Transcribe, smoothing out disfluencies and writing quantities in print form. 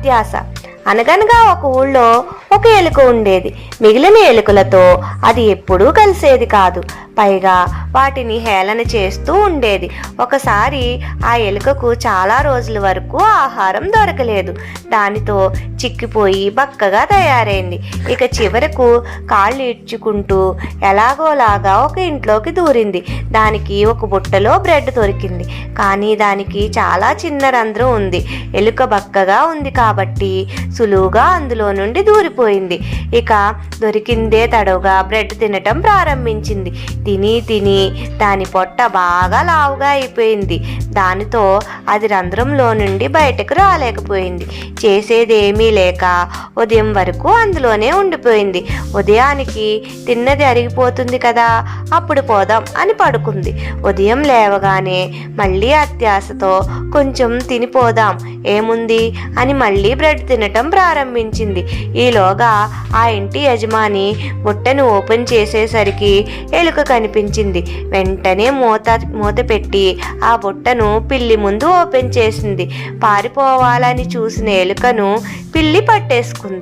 అత్యాశ. అనగనగా ఒక ఊళ్ళో ఒక ఎలుక ఉండేది. మిగిలిన ఎలుకలతో అది ఎప్పుడూ కలిసేది కాదు. పైగా వాటిని హేళన చేస్తూ ఉండేది. ఒకసారి ఆ ఎలుకకు చాలా రోజుల వరకు ఆహారం దొరకలేదు. దానితో చిక్కిపోయి బక్కగా తయారైంది. ఇక చివరకు కాళ్ళు ఇడ్చుకుంటూ ఎలాగోలాగా ఒక ఇంట్లోకి దూరింది. దానికి ఒక బుట్టలో బ్రెడ్ దొరికింది. కానీ దానికి చాలా చిన్న రంధ్రం ఉంది. ఎలుక బక్కగా ఉంది కాబట్టి సులువుగా అందులో నుండి దూరిపోయింది. ఇక దొరికిందే తడవుగా బ్రెడ్ తినటం ప్రారంభించింది. తిని దాని పొట్ట బాగా లావుగా అయిపోయింది. దానితో అది రంధ్రంలో నుండి బయటకు రాలేకపోయింది. చేసేదేమీ లేక ఉదయం వరకు అందులోనే ఉండిపోయింది. ఉదయానికి తిన్నది అరిగిపోతుంది కదా, అప్పుడు పోదాం అని పడుకుంది. ఉదయం లేవగానే మళ్ళీ అత్యాశతో కొంచెం తినిపోదాం ఏముంది అని మళ్ళీ బ్రెడ్ తినటం ప్రారంభించింది. ఈలోగా ఆ ఇంటి యజమాని బుట్టను ఓపెన్ చేసేసరికి ఎలుక కనిపించింది. వెంటనే మూత పెట్టి ఆ బుట్టను పిల్లి ముందు ఓపెన్ చేసింది. పారిపోవాలని చూసిన ఎలుకను పిల్లి పట్టేసుకుంది.